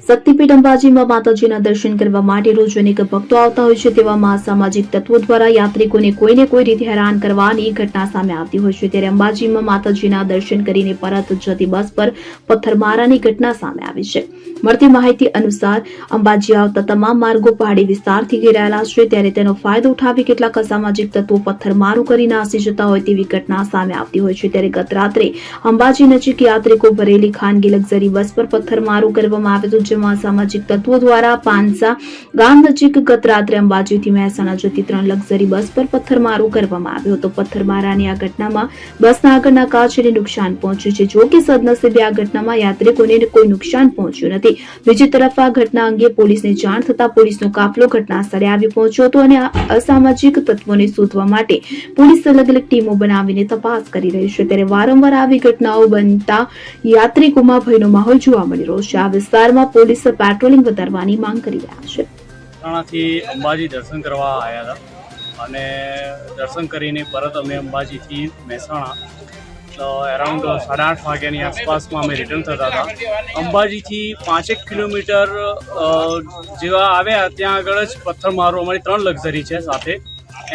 શક્તિપીઠ અંબાજીમાં માતાજીના દર્શન કરવા માટે રોજ અનેક ભક્તો આવતા હોય છે, તેવામાં સામાજિક તત્વો દ્વારા યાત્રિકોને કોઈને કોઈ રીતે હેરાન કરવાની ઘટના સામે આવતી હોય છે। ત્યારે અંબાજીમાં માતાજીના દર્શન કરીને પરત જતી બસ પર પથ્થરમારાની ઘટના સામે આવી છે। મળતી માહિતી અનુસાર અંબાજી આવતા તમામ માર્ગો પહાડી વિસ્તારથી ઘેરાયેલા છે, ત્યારે તેનો ફાયદો ઉઠાવી કેટલાક અસામાજિક તત્વો પથ્થરમારો કરી નાસી જતા હોય તેવી ઘટના સામે આવતી હોય છે। ત્યારે ગત રાત્રે અંબાજી નજીક યાત્રિકો ભરેલી ખાનગી લક્ઝરી બસ પર પથ્થરમારો કરવામાં આવ્યો હતો, જેમાં સામાજિક તત્વો દ્વારા પાંસા ગામ નજીક ગત રાત્રે અંબાજીથી મહેસાણા જતી 3 લક્ઝરી બસ પર પથ્થરમારો કરવામાં આવ્યો હતો। પથ્થરમારાની આ ઘટનામાં બસના આગળના કાચને નુકસાન પહોંચ્યું છે। જો કે સદનસીબે આ ઘટનામાં યાત્રિકોને કોઈ નુકસાન પહોંચ્યું નથી। બીજી તરફ આ ઘટના અંગે પોલીસને જાણ થતા પોલીસનો કાફલો ઘટના સ્થળે આવી પહોંચ્યો હતો અને અસામાજિક તત્વોને શોધવા માટે પોલીસ અલગ અલગ ટીમો બનાવીને તપાસ કરી રહી છે। ત્યારે વારંવાર આવી ઘટનાઓ બનતા યાત્રિકોમાં ભયનો માહોલ જોવા મળી રહ્યો છે। આ વિસ્તારમાં પોલીસ પેટ્રોલિંગ વધારવાની માંગ કરી રહ્યા છે। મહેસાણાથી અંબાજી દર્શન કરવા આવ્યા હતા અને દર્શન કરીને પરત અમે અંબાજીથી મહેસાણા અરાઉન્ડ 8:30 વાગ્યાની આસપાસમાં અમે રિટર્ન થતા હતા। અંબાજીથી 5 કિલોમીટર જેવા આવ્યા ત્યાં આગળ જ પથ્થરમારો, અમારી 3 લક્ઝરી છે સાથે,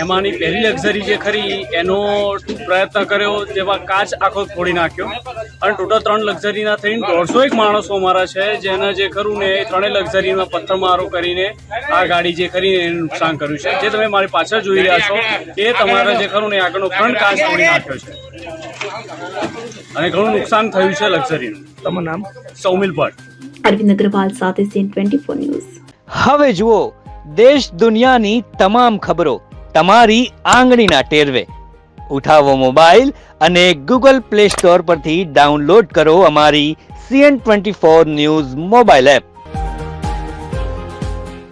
એમાંની પહેલી લક્ઝરી જે ખરી એનો પ્રયત્ન કર્યો, જેમાં કાચ આખો ફોડી નાખ્યો અને ટોટલ 3 લક્ઝરીના થઈને 150 માણસો અમારા છે, જેને જે ખરું ને એ 3 લક્ઝરીમાં પથ્થરમારો કરીને આ ગાડી જે ખરી એને નુકસાન કર્યું છે। જે તમે મારી પાછળ જોઈ રહ્યા છો એ તમારા જે ખરું ને આગળનો ફ્રન્ટ કાચ ફોડી નાખ્યો છે અને ઘણું નુકસાન થયું છે લક્ઝરીનું। તમારું નામ? સૌમિલ ભટ્ટ, અરવિંદ અગ્રવાલ સાથે CN24 ન્યૂઝ। હવે જુઓ દેશ દુનિયાની તમામ ખબરો તમારી આંગળીના ટેરવે। ઉઠાવો મોબાઈલ અને Google Play Store પરથી ડાઉનલોડ કરો અમારી CN24 ન્યૂઝ મોબાઈલ એપ।